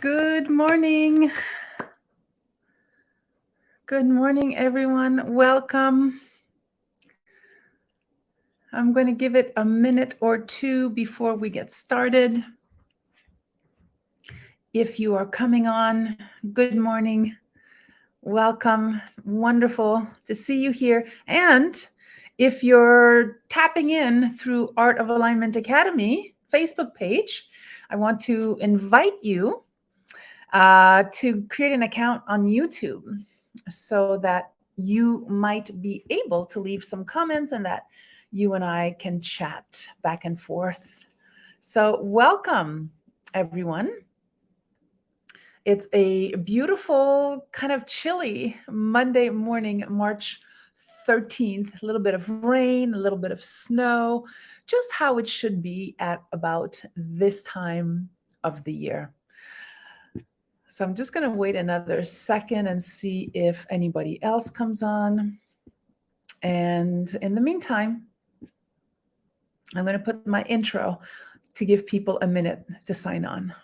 Good morning. Good morning, everyone. Welcome. I'm going to give it a minute or two before we get started. If you are coming on, good morning. Welcome. Wonderful to see you here. And if you're tapping in through Art of Alignment Academy Facebook page, I want to invite you to create an account on YouTube so that you might be able to leave some comments and that you and I can chat back and forth. So welcome, everyone. It's a beautiful, kind of chilly Monday morning, March 13th. A little bit of rain, a little bit of snow, just how it should be at about this time of the year. So I'm just going to wait another second and see if anybody else comes on. And in the meantime, I'm going to put my intro to give people a minute to sign on.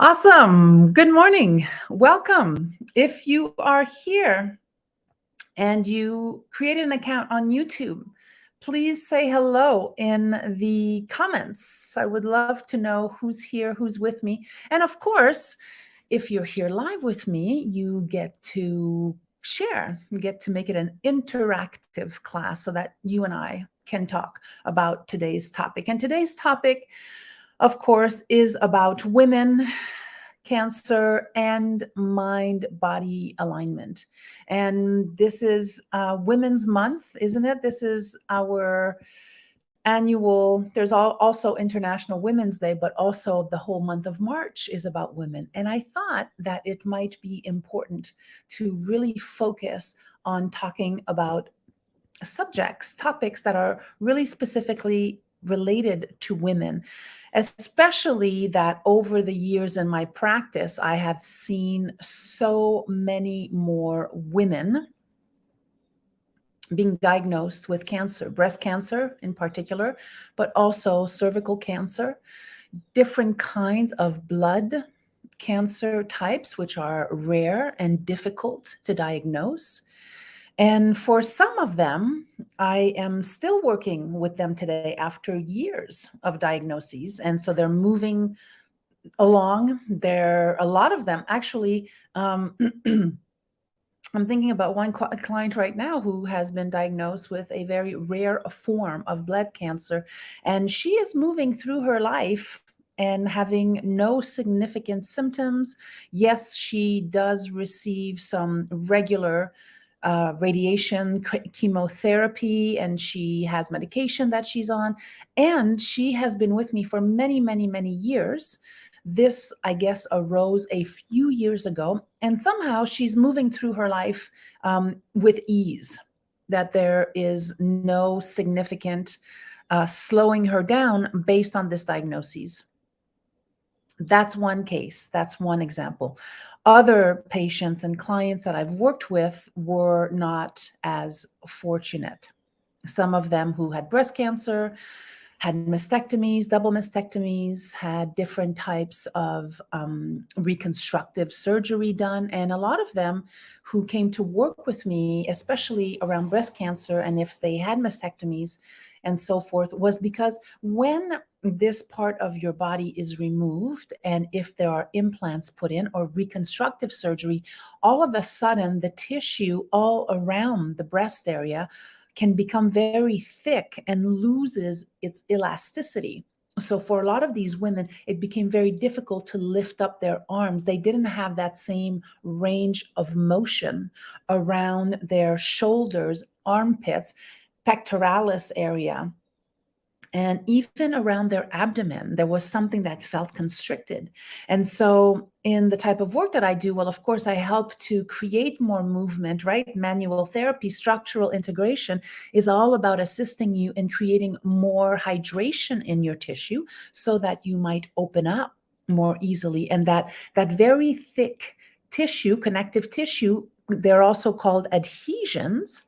Awesome. Good morning. Welcome. If you are here and you created an account on YouTube, please say hello in the comments. I would love to know who's here, who's with me. And of course, if you're here live with me, you get to share, you get to make it an interactive class so that you and I can talk about today's topic. And today's topic, of course, is about women, cancer, and mind-body alignment. And this is Women's Month, isn't it? This is our annual, there's also International Women's Day, but also the whole month of March is about women. And I thought that it might be important to really focus on talking about topics that are really specifically related to women, especially that over the years in my practice, I have seen so many more women being diagnosed with cancer, breast cancer in particular, but also cervical cancer, different kinds of blood cancer types, which are rare and difficult to diagnose. And for some of them, I am still working with them today after years of diagnoses. And so they're moving along. A lot of them actually, I'm thinking about one client right now who has been diagnosed with a very rare form of blood cancer. And she is moving through her life and having no significant symptoms. Yes, she does receive some regular radiation chemotherapy, and she has medication that she's on. And she has been with me for many, many, many years. This, I guess, arose a few years ago, and somehow she's moving through her life with ease, that there is no significant slowing her down based on this diagnosis. That's one case. That's one example. Other patients and clients that I've worked with were not as fortunate. Some of them who had breast cancer, had mastectomies, double mastectomies, had different types of reconstructive surgery done. And a lot of them who came to work with me, especially around breast cancer, and if they had mastectomies and so forth, was because when this part of your body is removed, and if there are implants put in or reconstructive surgery, all of a sudden the tissue all around the breast area can become very thick and loses its elasticity. So for a lot of these women, it became very difficult to lift up their arms. They didn't have that same range of motion around their shoulders, armpits, pectoralis area. And even around their abdomen, there was something that felt constricted. And so, in the type of work that I do, well, of course, I help to create more movement, right? Manual therapy, structural integration is all about assisting you in creating more hydration in your tissue so that you might open up more easily. And that very thick tissue, connective tissue, they're also called adhesions,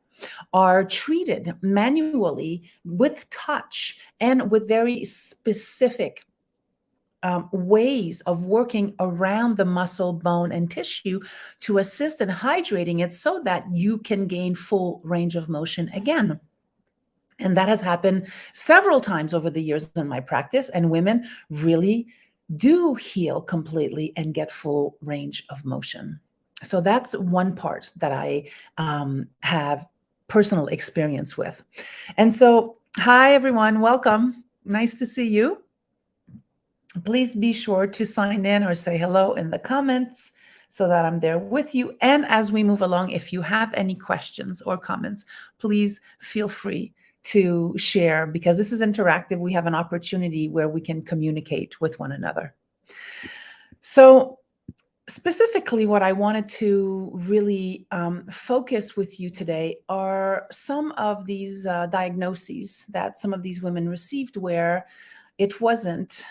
are treated manually with touch and with very specific ways of working around the muscle, bone, and tissue to assist in hydrating it so that you can gain full range of motion again. And that has happened several times over the years in my practice, and women really do heal completely and get full range of motion. So that's one part that I have personal experience with. And so, hi everyone, welcome. Nice to see you. Please be sure to sign in or say hello in the comments so that I'm there with you. And as we move along, if you have any questions or comments, please feel free to share, because this is interactive. We have an opportunity where we can communicate with one another. So, specifically, what I wanted to really focus with you today are some of these diagnoses that some of these women received where it wasn't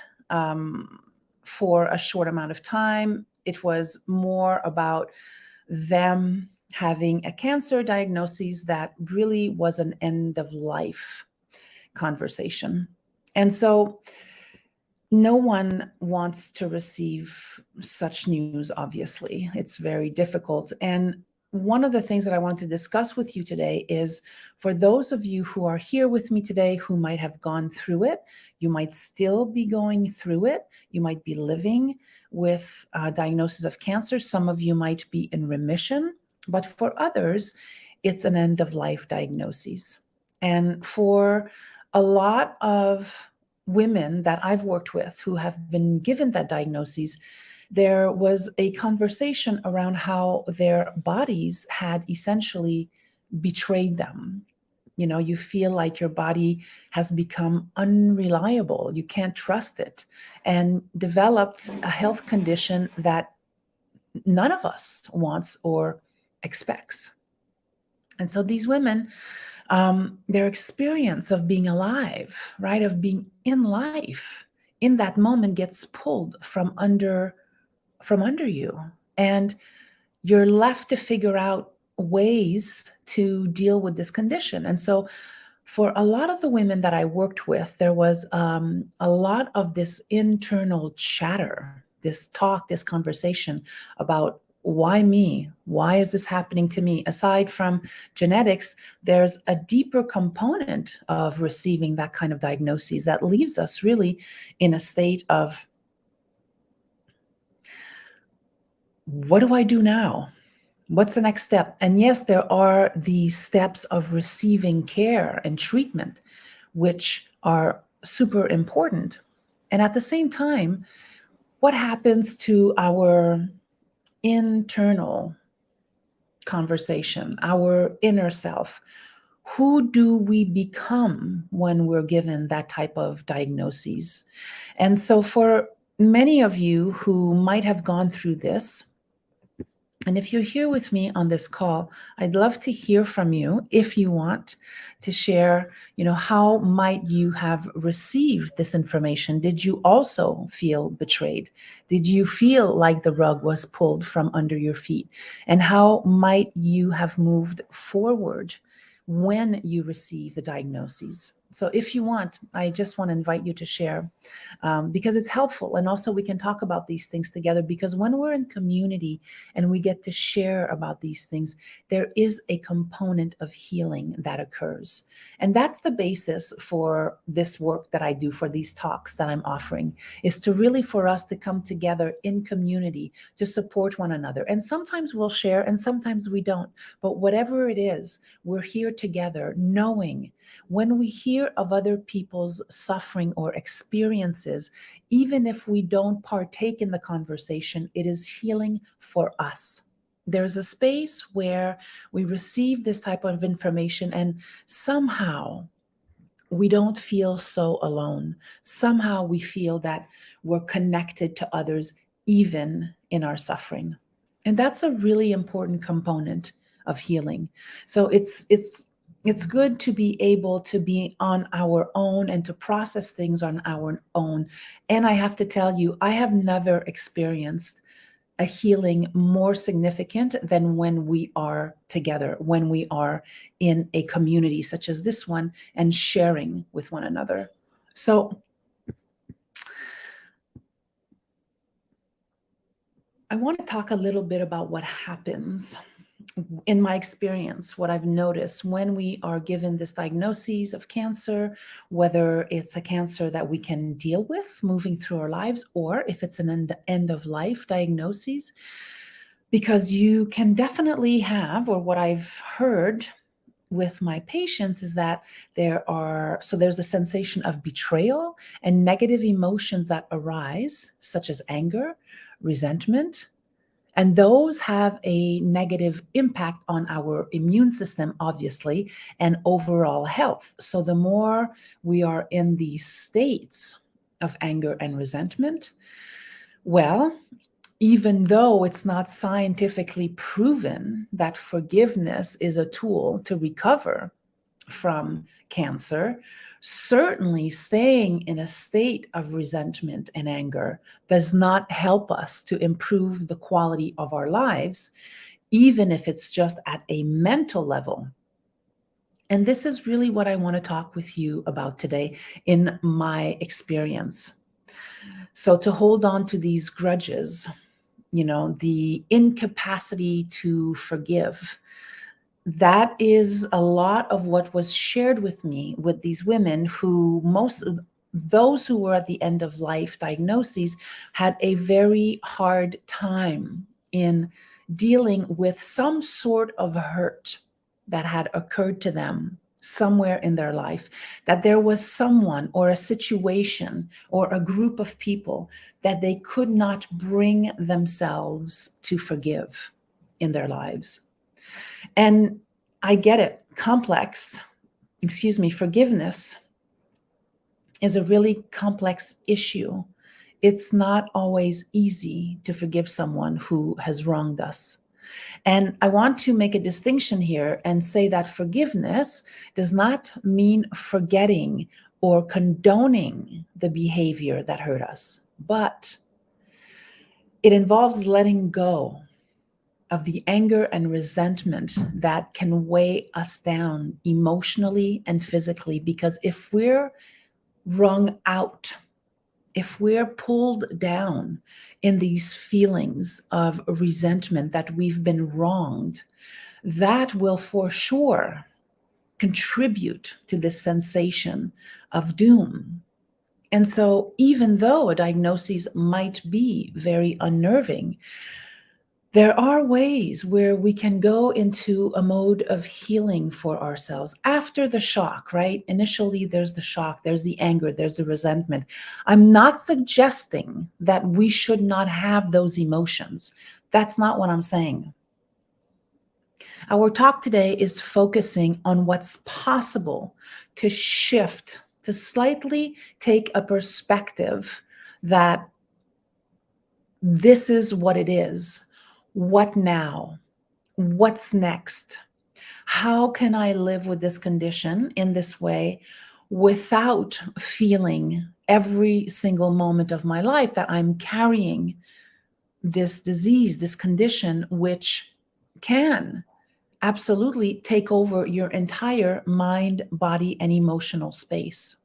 for a short amount of time. It was more about them having a cancer diagnosis that really was an end of life conversation. And so no one wants to receive such news, obviously. It's very difficult. And one of the things that I want to discuss with you today is for those of you who are here with me today who might have gone through it, you might still be going through it, you might be living with a diagnosis of cancer, some of you might be in remission, but for others, it's an end of life diagnosis. And for a lot of women that I've worked with who have been given that diagnosis, there was a conversation around how their bodies had essentially betrayed them. You know, you feel like your body has become unreliable, you can't trust it, and developed a health condition that none of us wants or expects. And so these women, their experience of being alive, right, of being in life, in that moment gets pulled from under you, and you're left to figure out ways to deal with this condition. And so, for a lot of the women that I worked with, there was a lot of this internal chatter, this talk, this conversation about why me? Why is this happening to me? Aside from genetics, there's a deeper component of receiving that kind of diagnosis that leaves us really in a state of, what do I do now? What's the next step? And yes, there are the steps of receiving care and treatment, which are super important. And at the same time, what happens to our internal conversation, our inner self? Who do we become when we're given that type of diagnosis? And so, for many of you who might have gone through this, and if you're here with me on this call, I'd love to hear from you if you want to share, how might you have received this information? Did you also feel betrayed? Did you feel like the rug was pulled from under your feet? And how might you have moved forward when you receive the diagnoses? So if you want, I just want to invite you to share, because it's helpful. And also we can talk about these things together, because when we're in community and we get to share about these things, there is a component of healing that occurs. And that's the basis for this work that I do, for these talks that I'm offering, is to really for us to come together in community to support one another. And sometimes we'll share and sometimes we don't. But whatever it is, we're here together knowing when we hear of other people's suffering or experiences, even if we don't partake in the conversation, it is healing for us. There's a space where we receive this type of information, and somehow we don't feel so alone. Somehow we feel that we're connected to others, even in our suffering. And that's a really important component of healing. So it's good to be able to be on our own and to process things on our own. And I have to tell you, I have never experienced a healing more significant than when we are together, when we are in a community such as this one and sharing with one another. So I want to talk a little bit about what happens in my experience, what I've noticed when we are given this diagnosis of cancer, whether it's a cancer that we can deal with moving through our lives, or if it's an end of life diagnosis. Because you can definitely have, or what I've heard with my patients is that there's a sensation of betrayal and negative emotions that arise, such as anger, resentment, and those have a negative impact on our immune system, obviously, and overall health. So the more we are in these states of anger and resentment, well, even though it's not scientifically proven that forgiveness is a tool to recover from cancer, certainly staying in a state of resentment and anger does not help us to improve the quality of our lives, even if it's just at a mental level. And this is really what I want to talk with you about today in my experience. So, to hold on to these grudges, the incapacity to forgive, that is a lot of what was shared with me with these women who most of those who were at the end of life diagnoses had a very hard time in dealing with some sort of hurt that had occurred to them somewhere in their life, that there was someone or a situation or a group of people that they could not bring themselves to forgive in their lives. And I get it. Forgiveness is a really complex issue. It's not always easy to forgive someone who has wronged us. And I want to make a distinction here and say that forgiveness does not mean forgetting or condoning the behavior that hurt us, but it involves letting go of the anger and resentment that can weigh us down emotionally and physically. Because if we're wrung out, if we're pulled down in these feelings of resentment that we've been wronged, that will for sure contribute to this sensation of doom. And so, even though a diagnosis might be very unnerving, there are ways where we can go into a mode of healing for ourselves after the shock, right? Initially, there's the shock, there's the anger, there's the resentment. I'm not suggesting that we should not have those emotions. That's not what I'm saying. Our talk today is focusing on what's possible to shift, to slightly take a perspective that this is what it is. What now? What's next? How can I live with this condition in this way without feeling every single moment of my life that I'm carrying this disease, this condition, which can absolutely take over your entire mind, body, and emotional space?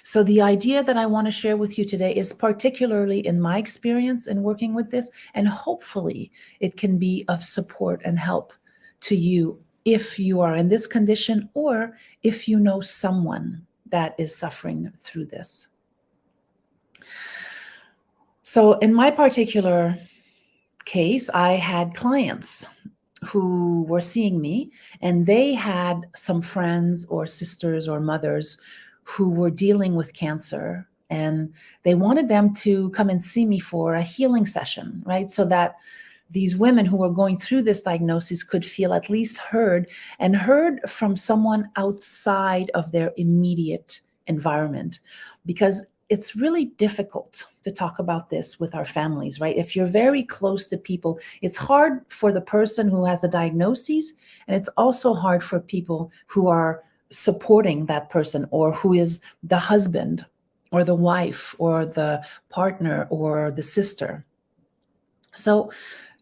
So the idea that I want to share with you today is particularly in my experience in working with this, and hopefully it can be of support and help to you if you are in this condition or if you know someone that is suffering through this. So in my particular case, I had clients who were seeing me, and they had some friends or sisters or mothers who were dealing with cancer, and they wanted them to come and see me for a healing session, right? So that these women who were going through this diagnosis could feel at least heard, and heard from someone outside of their immediate environment. Because it's really difficult to talk about this with our families, right? If you're very close to people, it's hard for the person who has a diagnosis, and it's also hard for people who are supporting that person, or who is the husband or the wife or the partner or the sister. So,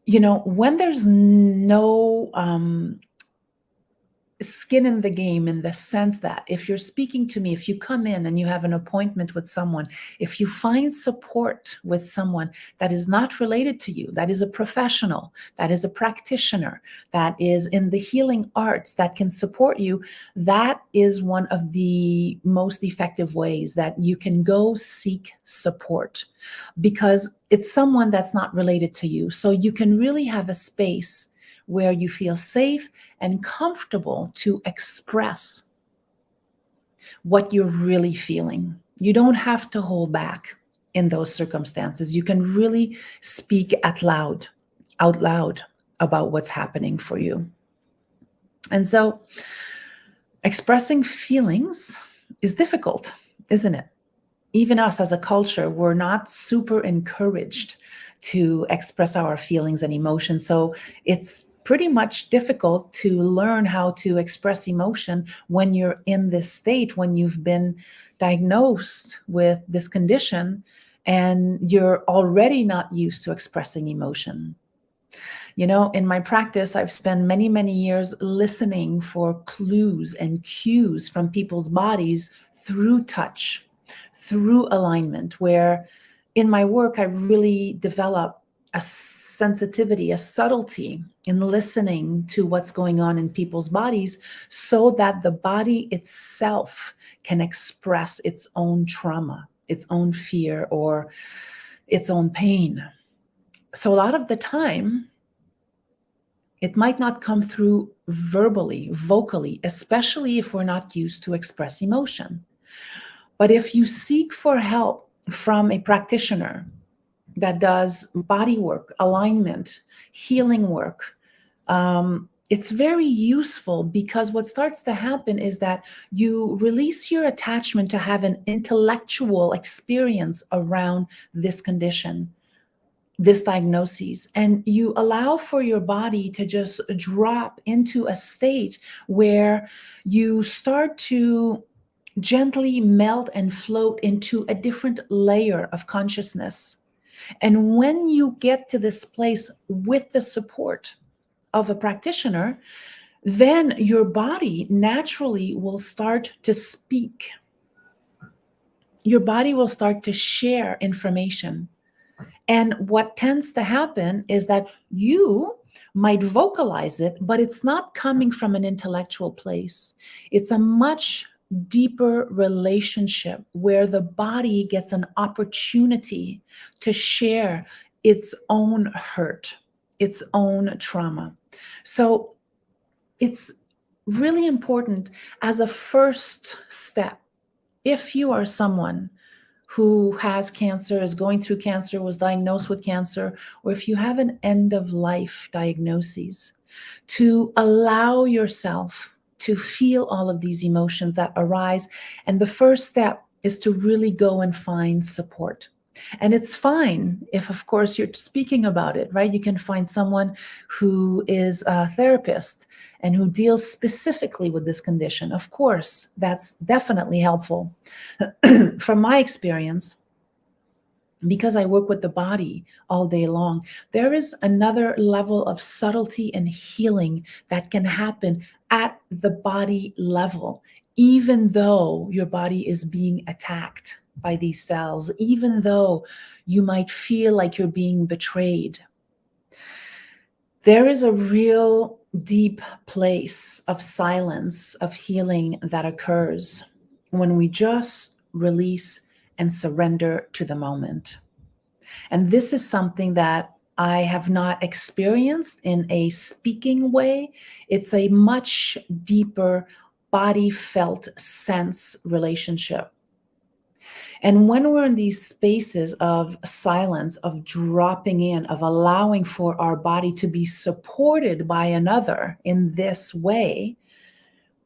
when there's no skin in the game, in the sense that if you're speaking to me, if you come in and you have an appointment with someone, if you find support with someone that is not related to you, that is a professional, that is a practitioner, that is in the healing arts, that can support you, that is one of the most effective ways that you can go seek support, because it's someone that's not related to you. So you can really have a space where you feel safe and comfortable to express what you're really feeling. You don't have to hold back in those circumstances. You can really speak out loud about what's happening for you. And so expressing feelings is difficult, isn't it? Even us as a culture, we're not super encouraged to express our feelings and emotions. So it's pretty much difficult to learn how to express emotion when you're in this state, when you've been diagnosed with this condition and you're already not used to expressing emotion. In my practice, I've spent many, many years listening for clues and cues from people's bodies through touch, through alignment, where in my work, I really develop a sensitivity, a subtlety in listening to what's going on in people's bodies, so that the body itself can express its own trauma, its own fear, or its own pain. So a lot of the time, it might not come through verbally, vocally, especially if we're not used to express emotion. But if you seek for help from a practitioner that does body work, alignment, healing work, it's very useful, because what starts to happen is that you release your attachment to have an intellectual experience around this condition, this diagnosis, and you allow for your body to just drop into a state where you start to gently melt and float into a different layer of consciousness. And when you get to this place with the support of a practitioner, then your body naturally will start to speak. Your body will start to share information. And what tends to happen is that you might vocalize it, but it's not coming from an intellectual place. It's a much deeper relationship where the body gets an opportunity to share its own hurt, its own trauma. So it's really important as a first step. If you are someone who has cancer, is going through cancer, was diagnosed with cancer, or if you have an end of life diagnosis, to allow yourself to feel all of these emotions that arise. And the first step is to really go and find support. And it's fine if, of course, you're speaking about it, right? You can find someone who is a therapist and who deals specifically with this condition. Of course, that's definitely helpful. From my experience, because I work with the body all day long, there is another level of subtlety and healing that can happen at the body level, even though your body is being attacked by these cells, even though you might feel like you're being betrayed. There is a real deep place of silence, of healing that occurs when we just release and surrender to the moment. And this is something that I have not experienced in a speaking way. It's a much deeper body felt sense relationship. And when we're in these spaces of silence, of dropping in, of allowing for our body to be supported by another in this way,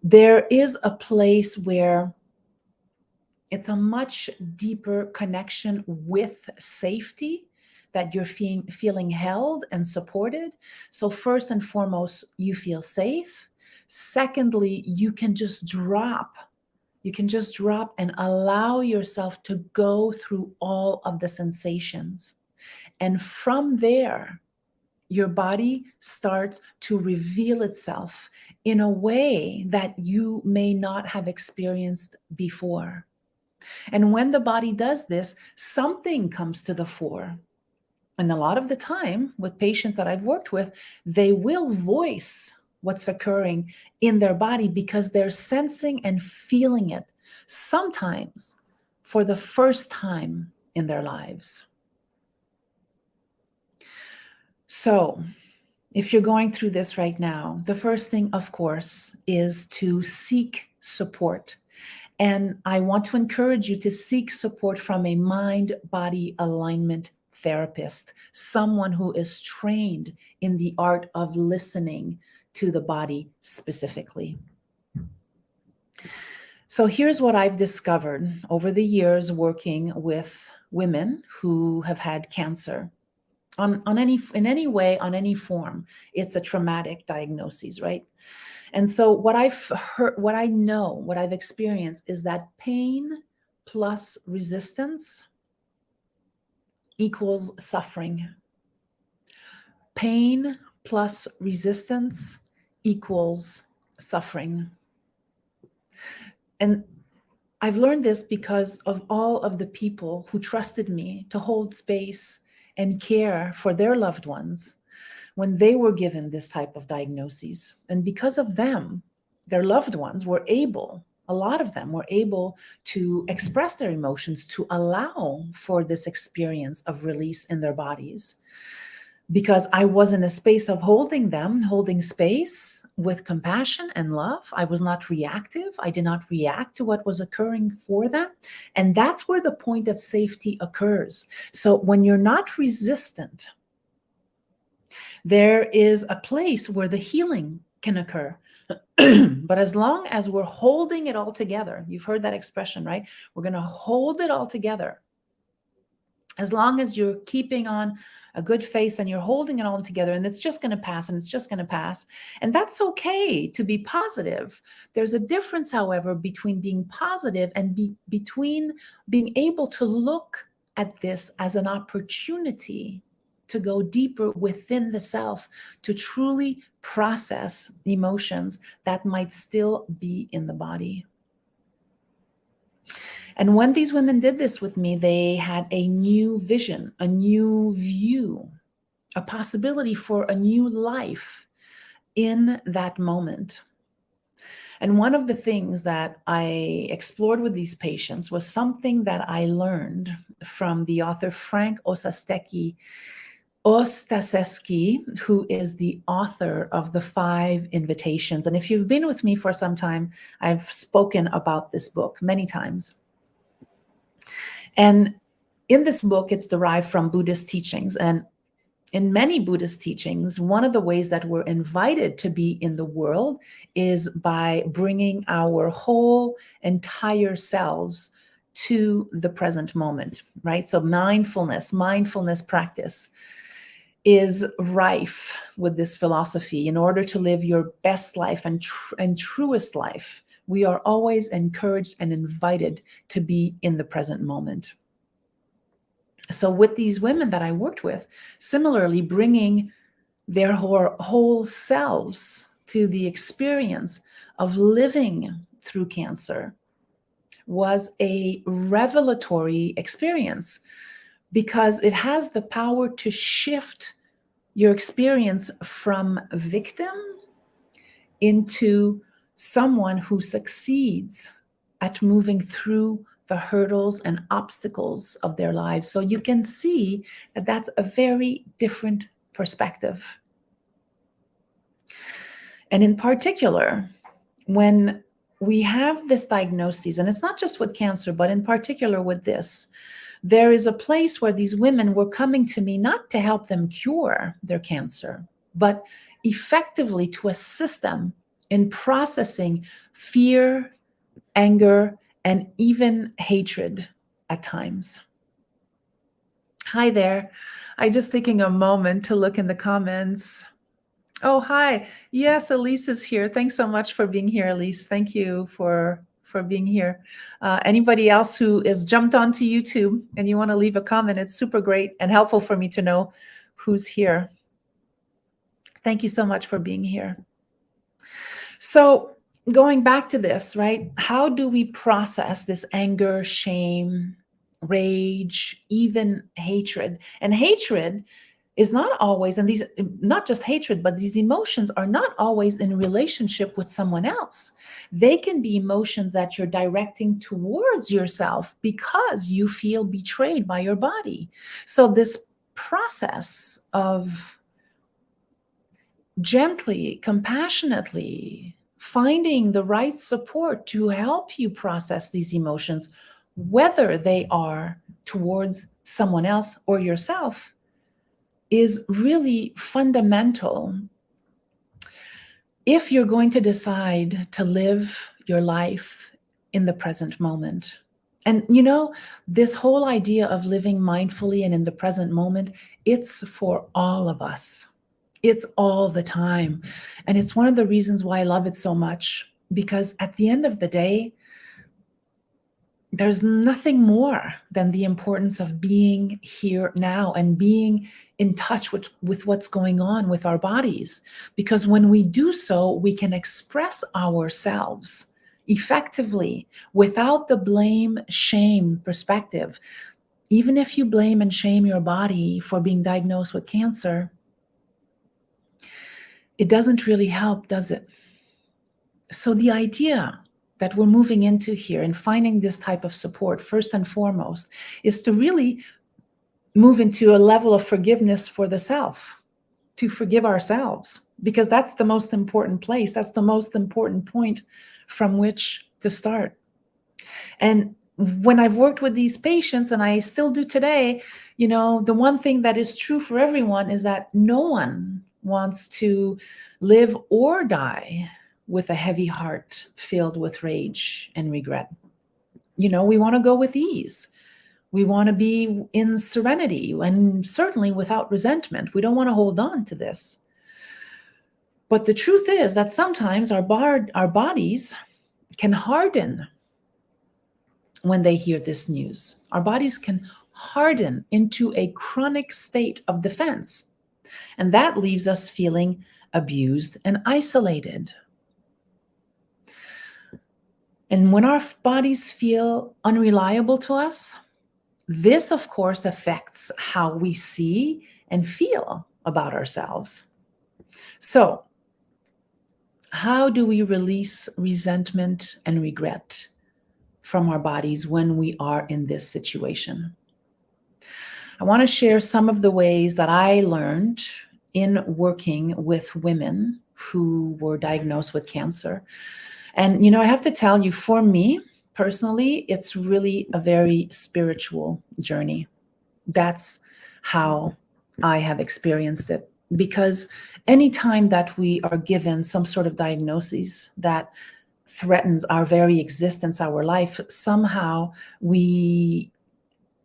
there is a place where it's a much deeper connection with safety, that you're feeling held and supported. So, first and foremost, you feel safe. Secondly, you can just drop. You can just drop and allow yourself to go through all of the sensations. And from there, your body starts to reveal itself in a way that you may not have experienced before. And when the body does this, something comes to the fore. And a lot of the time, with patients that I've worked with, they will voice what's occurring in their body because they're sensing and feeling it, sometimes for the first time in their lives. So, if you're going through this right now, the first thing, of course, is to seek support. And I want to encourage you to seek support from a mind-body alignment therapist, someone who is trained in the art of listening to the body specifically. So here's what I've discovered over the years working with women who have had cancer. In any way, on any form, it's a traumatic diagnosis, right? And so what I've heard, what I know, what I've experienced is that pain plus resistance equals suffering. Pain plus resistance equals suffering. And I've learned this because of all of the people who trusted me to hold space and care for their loved ones when they were given this type of diagnoses. And because of them, their loved ones were able, a lot of them were able to express their emotions, to allow for this experience of release in their bodies. Because I was in a space of holding them, holding space with compassion and love. I was not reactive. I did not react to what was occurring for them. And that's where the point of safety occurs. So when you're not resistant, there is a place where the healing can occur. But as long as we're holding it all together, you've heard that expression, right? We're going to hold it all together. As long as you're keeping on a good face and you're holding it all together, and it's just going to pass and it's just going to pass. And that's okay to be positive. There's a difference, however, between being positive and between being able to look at this as an opportunity to go deeper within the self, to truly process emotions that might still be in the body. And when these women did this with me, they had a new vision, a new view, a possibility for a new life in that moment. And one of the things that I explored with these patients was something that I learned from the author Frank Osasteski, who is the author of The 5 Invitations. And if you've been with me for some time, I've spoken about this book many times. And in this book, it's derived from Buddhist teachings. And in many Buddhist teachings, one of the ways that we're invited to be in the world is by bringing our whole entire selves to the present moment, right? So mindfulness practice is rife with this philosophy. In order to live your best life and truest life, we are always encouraged and invited to be in the present moment. So with these women that I worked with, similarly bringing their whole selves to the experience of living through cancer was a revelatory experience, because it has the power to shift your experience from victim into someone who succeeds at moving through the hurdles and obstacles of their lives. So you can see that that's a very different perspective. And in particular, when we have this diagnosis, and it's not just with cancer, but in particular with this. There is a place where these women were coming to me not to help them cure their cancer, but effectively to assist them in processing fear, anger, and even hatred at times. Hi there. I just taking a moment to look in the comments. Oh, hi. Yes, Elise is here. Thanks so much for being here, Elise. Thank you for being here. Anybody else who has jumped onto YouTube and you want to leave a comment, it's super great and helpful for me to know who's here. Thank you so much for being here. So going back to this, right? How do we process this anger, shame, rage, even hatred? And hatred is not always, and these, not just hatred, but these emotions are not always in relationship with someone else. They can be emotions that you're directing towards yourself because you feel betrayed by your body. So this process of gently, compassionately finding the right support to help you process these emotions, whether they are towards someone else or yourself, is really fundamental if you're going to decide to live your life in the present moment. And you know, this whole idea of living mindfully and in the present moment, it's for all of us. It's all the time. And it's one of the reasons why I love it so much, because at the end of the day, there's nothing more than the importance of being here now and being in touch with what's going on with our bodies. Because when we do so, we can express ourselves effectively without the blame, shame perspective. Even if you blame and shame your body for being diagnosed with cancer, it doesn't really help, does it? So the idea that we're moving into here and finding this type of support, first and foremost, is to really move into a level of forgiveness for the self, to forgive ourselves, because that's the most important place. That's the most important point from which to start. And when I've worked with these patients, and I still do today, you know, the one thing that is true for everyone is that no one wants to live or die with a heavy heart filled with rage and regret. You know, we want to go with ease. We want to be in serenity and certainly without resentment. We don't want to hold on to this. But the truth is that sometimes our bodies can harden when they hear this news. Our bodies can harden into a chronic state of defense. And that leaves us feeling abused and isolated. And when our bodies feel unreliable to us, this, of course, affects how we see and feel about ourselves. So, how do we release resentment and regret from our bodies when we are in this situation? I want to share some of the ways that I learned in working with women who were diagnosed with cancer. And, you know, I have to tell you, for me personally, it's really a very spiritual journey. That's how I have experienced it. Because anytime that we are given some sort of diagnosis that threatens our very existence, our life, somehow we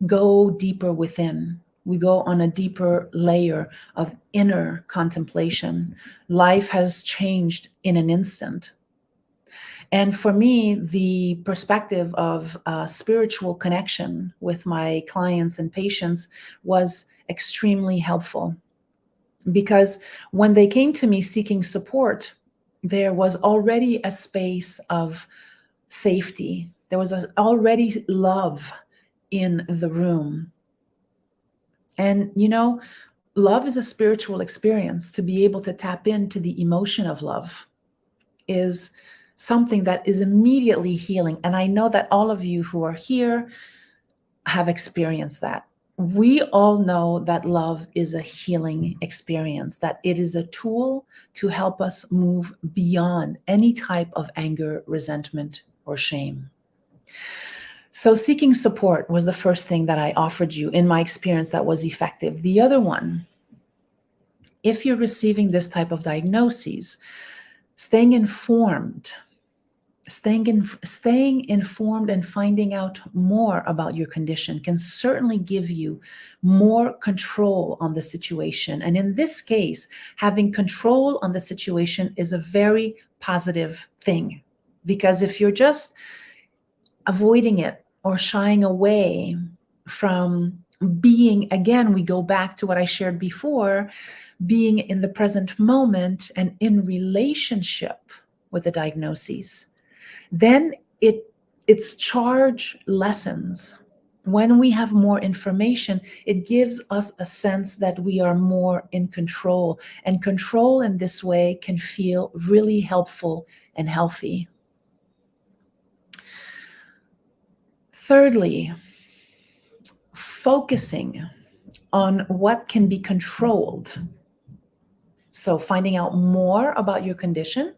go deeper within. We go on a deeper layer of inner contemplation. Life has changed in an instant. And for me, the perspective of spiritual connection with my clients and patients was extremely helpful, because when they came to me seeking support, there was already a space of safety. There was already love in the room. And, you know, love is a spiritual experience. To be able to tap into the emotion of love is something that is immediately healing. And I know that all of you who are here have experienced that. We all know that love is a healing experience, that it is a tool to help us move beyond any type of anger, resentment, or shame. So, seeking support was the first thing that I offered you in my experience that was effective. The other one, if you're receiving this type of diagnoses, staying informed, staying informed and finding out more about your condition can certainly give you more control on the situation. And in this case, having control on the situation is a very positive thing, because if you're just avoiding it or shying away from being, again, we go back to what I shared before, being in the present moment and in relationship with the diagnoses, then its charge lessens. When we have more information, it gives us a sense that we are more in control, and control in this way can feel really helpful and healthy. Thirdly, focusing on what can be controlled. So finding out more about your condition.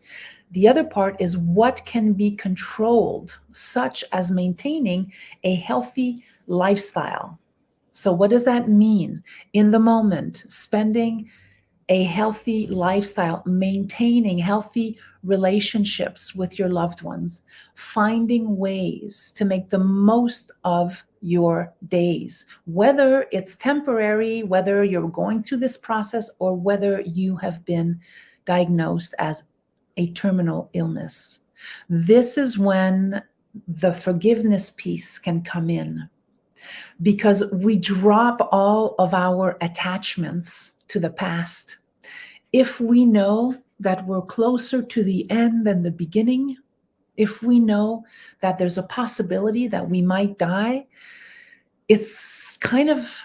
The other part is what can be controlled, such as maintaining a healthy lifestyle. So, what does that mean? In the moment, spending a healthy lifestyle, maintaining healthy relationships with your loved ones, finding ways to make the most of your days, whether it's temporary, whether you're going through this process, or whether you have been diagnosed as a terminal illness. This is when the forgiveness piece can come in, because we drop all of our attachments to the past. If we know that we're closer to the end than the beginning, if we know that there's a possibility that we might die, it's kind of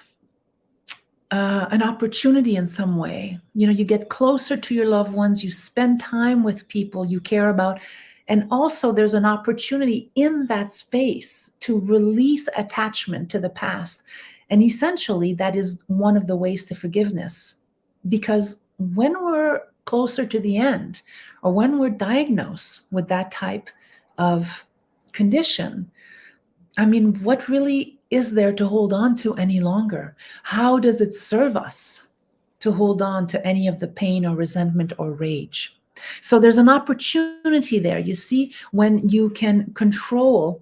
an opportunity in some way. You know, you get closer to your loved ones, you spend time with people you care about, and also there's an opportunity in that space to release attachment to the past. And essentially, that is one of the ways to forgiveness. Because when we're closer to the end, or when we're diagnosed with that type of condition, I mean, what really is there to hold on to any longer? How does it serve us to hold on to any of the pain or resentment or rage? So there's an opportunity there, you see, when you can control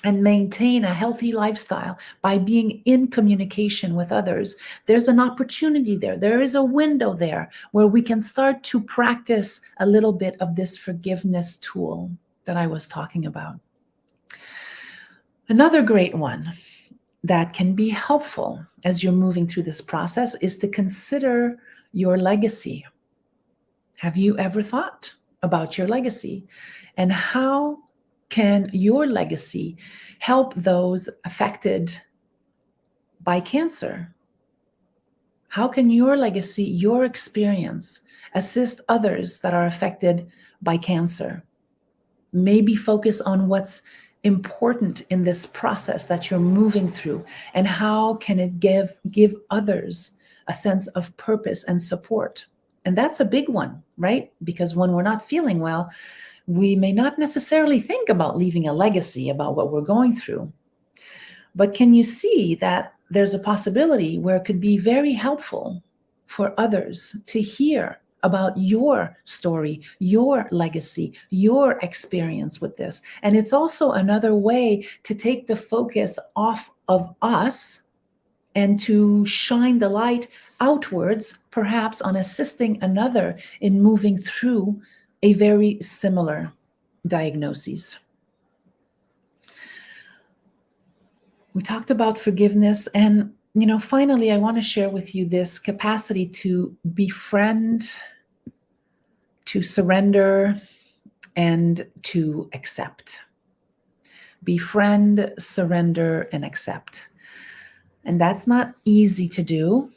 and maintain a healthy lifestyle by being in communication with others. There's an opportunity there. There is a window there where we can start to practice a little bit of this forgiveness tool that I was talking about. Another great one that can be helpful as you're moving through this process is to consider your legacy. Have you ever thought about your legacy? And how can your legacy help those affected by cancer? How can your legacy, your experience, assist others that are affected by cancer? Maybe focus on what's important in this process that you're moving through, and how can it give others a sense of purpose and support. And that's a big one, right? Because when we're not feeling well, we may not necessarily think about leaving a legacy about what we're going through. But can you see that there's a possibility where it could be very helpful for others to hear about your story, your legacy, your experience with this? And it's also another way to take the focus off of us and to shine the light outwards, perhaps on assisting another in moving through a very similar diagnosis. We talked about forgiveness, and finally, I want to share with you this capacity to befriend, to surrender, and to accept. Befriend, surrender, and accept. And that's not easy to do.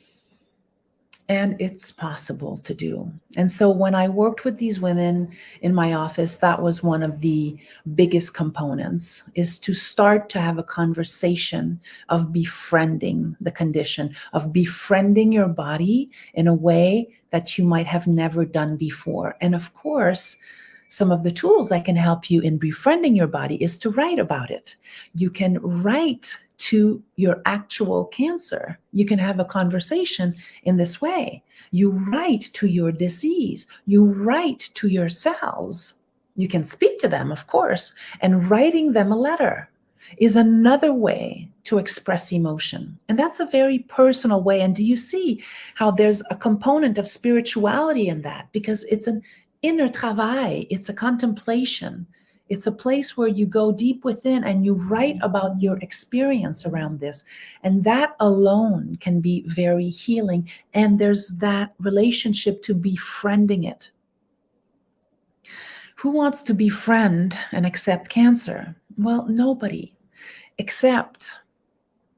And it's possible to do. And so when I worked with these women in my office, that was one of the biggest components, is to start to have a conversation of befriending the condition, of befriending your body in a way that you might have never done before. And of course, some of the tools that can help you in befriending your body is to write about it. You can write to your actual cancer. You can have a conversation in this way. You write to your disease. You write to your cells. You can speak to them, of course, and writing them a letter is another way to express emotion. And that's a very personal way. And do you see how there's a component of spirituality in that? Because it's an inner travail, it's a contemplation. It's a place where you go deep within and you write about your experience around this. And that alone can be very healing. And there's that relationship to befriending it. Who wants to befriend and accept cancer? Well, nobody, except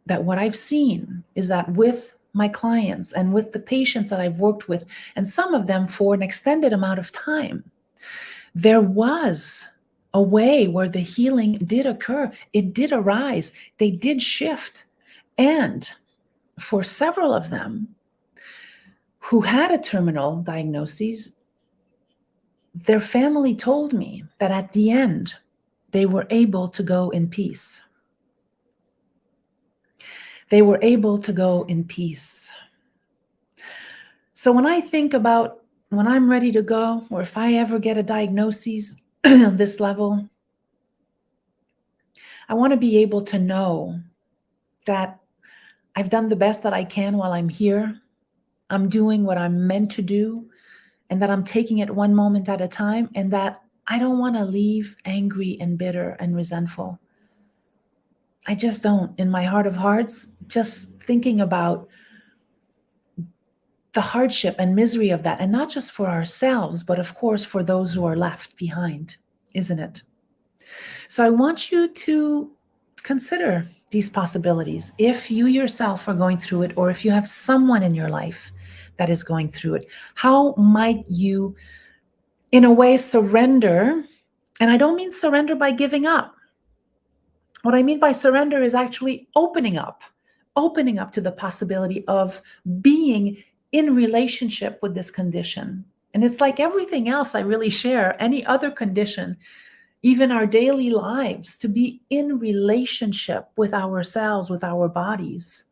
that what I've seen is that with my clients and with the patients that I've worked with, and some of them for an extended amount of time, there was a way where the healing did occur. It did arise. They did shift. And for several of them who had a terminal diagnosis, their family told me that at the end, they were able to go in peace. They were able to go in peace. So when I think about when I'm ready to go, or if I ever get a diagnosis on this level, I want to be able to know that I've done the best that I can while I'm here. I'm doing what I'm meant to do, and that I'm taking it one moment at a time, and that I don't want to leave angry and bitter and resentful. I just don't. In my heart of hearts, just thinking about the hardship and misery of that, and not just for ourselves, but of course for those who are left behind, isn't it? So I want you to consider these possibilities. If you yourself are going through it, or if you have someone in your life that is going through it, how might you, in a way, surrender? And I don't mean surrender by giving up. What I mean by surrender is actually opening up to the possibility of being in relationship with this condition. And it's like everything else I really share, any other condition, even our daily lives, to be in relationship with ourselves, with our bodies.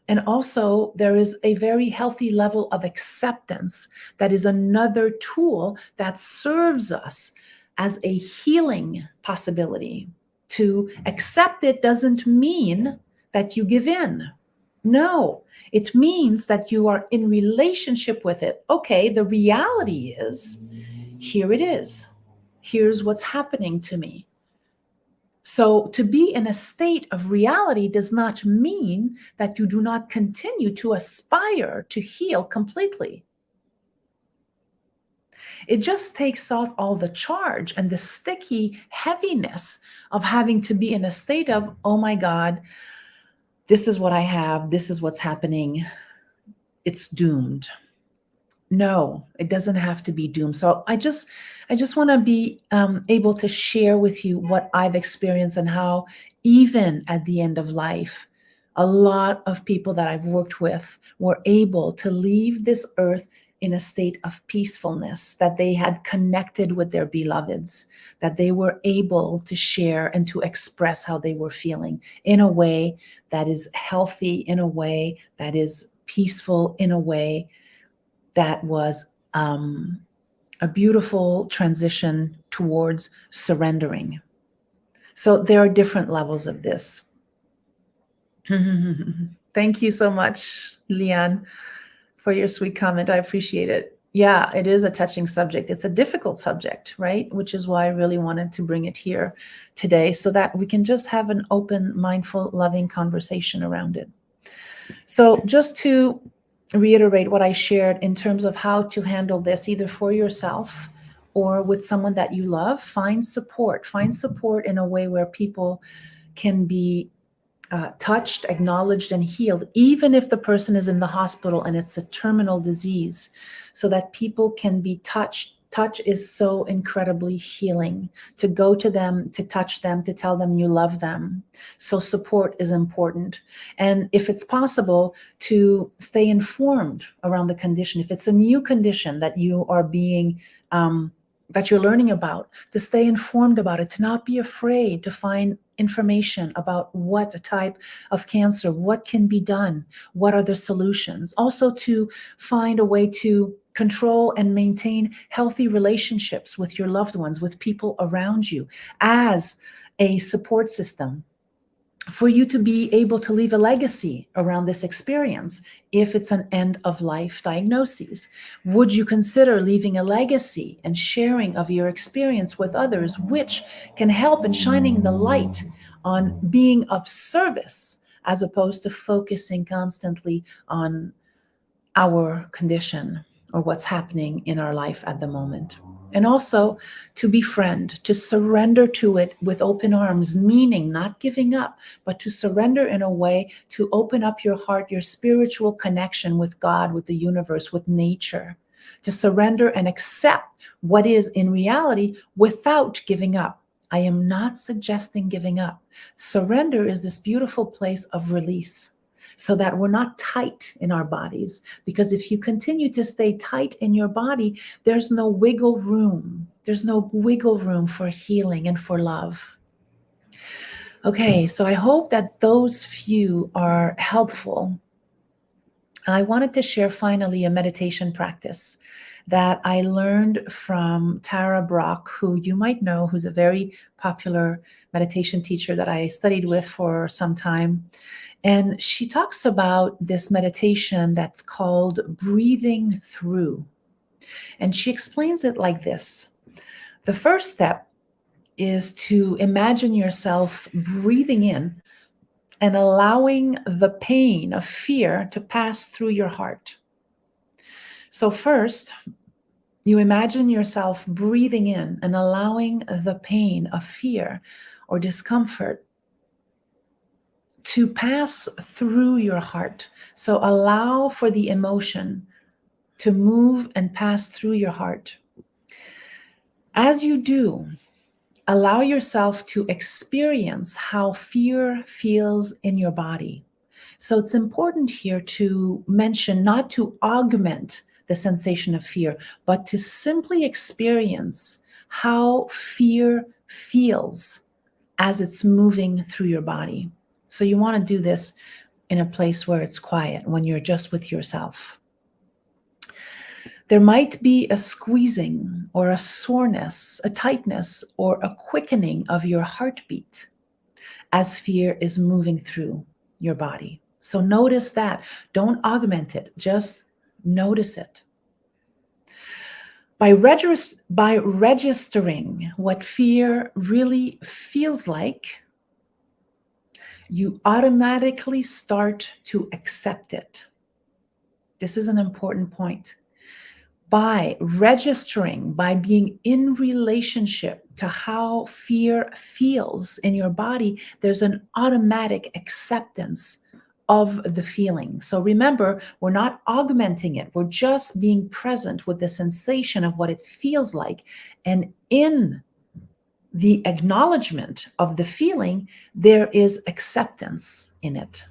And also, there is a very healthy level of acceptance that is another tool that serves us as a healing possibility. To accept it doesn't mean that you give in. No, it means that you are in relationship with it. Okay, the reality is, here it is. Here's what's happening to me. So to be in a state of reality does not mean that you do not continue to aspire to heal completely. It just takes off all the charge and the sticky heaviness of having to be in a state of, oh my God, this is what I have, this is what's happening, it's doomed. No, it doesn't have to be doomed. So I just want to be able to share with you what I've experienced, and how even at the end of life, a lot of people that I've worked with were able to leave this earth in a state of peacefulness, that they had connected with their beloveds, that they were able to share and to express how they were feeling in a way that is healthy, in a way that is peaceful, in a way that was a beautiful transition towards surrendering. So there are different levels of this. Thank you so much, Leanne, for your sweet comment. I appreciate it. Yeah, it is a touching subject. It's a difficult subject, right? Which is why I really wanted to bring it here today, so that we can just have an open, mindful, loving conversation around it. So just to reiterate what I shared in terms of how to handle this, either for yourself or with someone that you love, find support. Find support in a way where people can be touched, acknowledged, and healed, even if the person is in the hospital and it's a terminal disease, so that people can be touched. Touch is so incredibly healing. To go to them, to touch them, to tell them you love them. So support is important. And if it's possible, to stay informed around the condition. If it's a new condition that you are being that you're learning about, to stay informed about it, to not be afraid to find information about what type of cancer, what can be done, what are the solutions. Also, to find a way to control and maintain healthy relationships with your loved ones, with people around you, as a support system for you to be able to leave a legacy around this experience. If it's an end of life diagnosis, would you consider leaving a legacy and sharing of your experience with others, which can help in shining the light on being of service, as opposed to focusing constantly on our condition or what's happening in our life at the moment? And also to befriend, to surrender to it with open arms, meaning not giving up, but to surrender in a way to open up your heart, your spiritual connection with God, with the universe, with nature, to surrender and accept what is in reality without giving up. I am not suggesting giving up. Surrender is this beautiful place of release, so that we're not tight in our bodies. Because if you continue to stay tight in your body, there's no wiggle room. There's no wiggle room for healing and for love. Okay, so I hope that those few are helpful. I wanted to share finally a meditation practice that I learned from Tara Brach, who you might know, who's a very popular meditation teacher that I studied with for some time. And she talks about this meditation that's called breathing through. And she explains it like this. The first step is to imagine yourself breathing in and allowing the pain of fear to pass through your heart. So first, you imagine yourself breathing in and allowing the pain of fear or discomfort to pass through your heart. So allow for the emotion to move and pass through your heart. As you do, allow yourself to experience how fear feels in your body. So it's important here to mention not to augment the sensation of fear, but to simply experience how fear feels as it's moving through your body. So you want to do this in a place where it's quiet, when you're just with yourself. There might be a squeezing or a soreness, a tightness, or a quickening of your heartbeat as fear is moving through your body. So notice that. Don't augment it, just notice it. By registering what fear really feels like, you automatically start to accept it. This is an important point. By registering, by being in relationship to how fear feels in your body, there's an automatic acceptance of the feeling. So remember, we're not augmenting it. We're just being present with the sensation of what it feels like. And in the acknowledgement of the feeling, there is acceptance in it.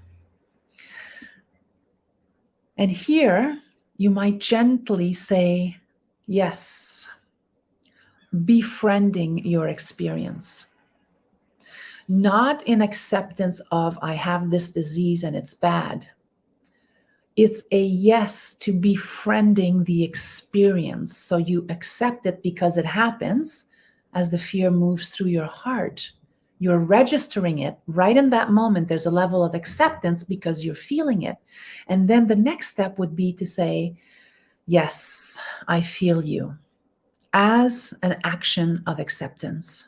And here, you might gently say, yes, befriending your experience. Not in acceptance of, I have this disease and it's bad. It's a yes to befriending the experience. So you accept it because it happens as the fear moves through your heart. You're registering it right in that moment. There's a level of acceptance because you're feeling it. And then the next step would be to say, yes, I feel you, as an action of acceptance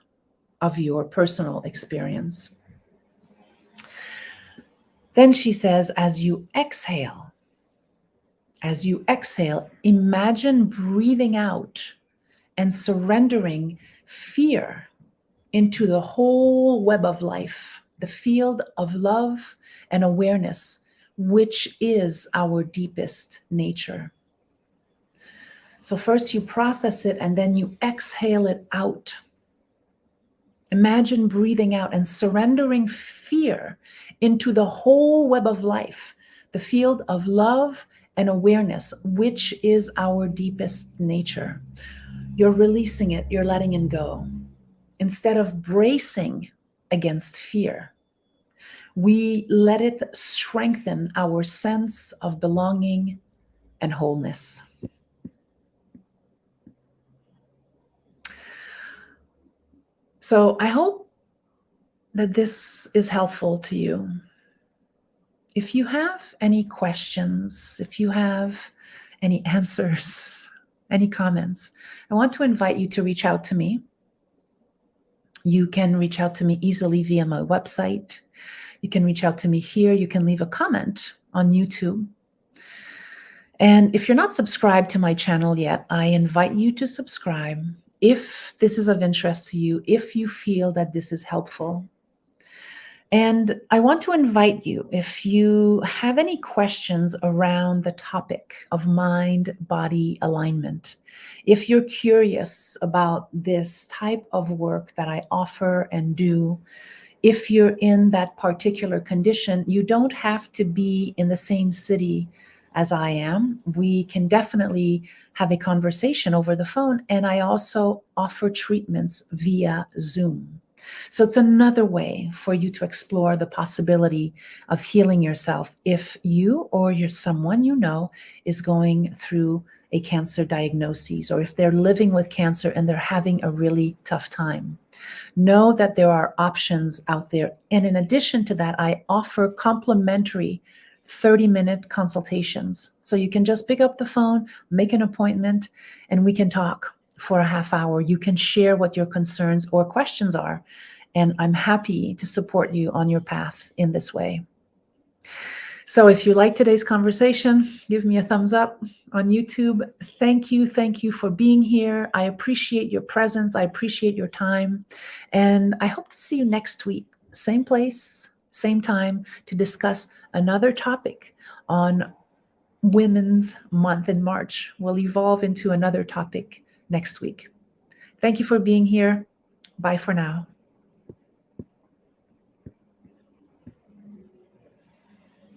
of your personal experience. Then she says, as you exhale, imagine breathing out and surrendering fear into the whole web of life the field of love and awareness, which is our deepest nature. So first you process it and then you exhale it out. Imagine breathing out and surrendering fear into the whole web of life, the field of love and awareness, which is our deepest nature. You're releasing it, you're letting it go. Instead of bracing against fear, we let it strengthen our sense of belonging and wholeness. So I hope that this is helpful to you. If you have any questions, if you have any answers, any comments, I want to invite you to reach out to me. You can reach out to me easily via my website. You can reach out to me here. You can leave a comment on YouTube. And if you're not subscribed to my channel yet, I invite you to subscribe if this is of interest to you, if you feel that this is helpful. And I want to invite you, if you have any questions around the topic of mind-body alignment, if you're curious about this type of work that I offer and do, if you're in that particular condition, you don't have to be in the same city as I am. We can definitely have a conversation over the phone, and I also offer treatments via Zoom. So it's another way for you to explore the possibility of healing yourself if you or someone you know is going through a cancer diagnosis, or if they're living with cancer and they're having a really tough time. Know that there are options out there. And in addition to that, I offer complimentary 30-minute consultations. So you can just pick up the phone, make an appointment, and we can talk for a half hour. You can share what your concerns or questions are, and I'm happy to support you on your path in this way. So if you like today's conversation, give me a thumbs up on YouTube. Thank you for being here. I appreciate your presence. I appreciate your time. And I hope to see you next week, same place, same time, to discuss another topic on Women's Month in March. We'll evolve into another topic next week. Thank you for being here. Bye for now.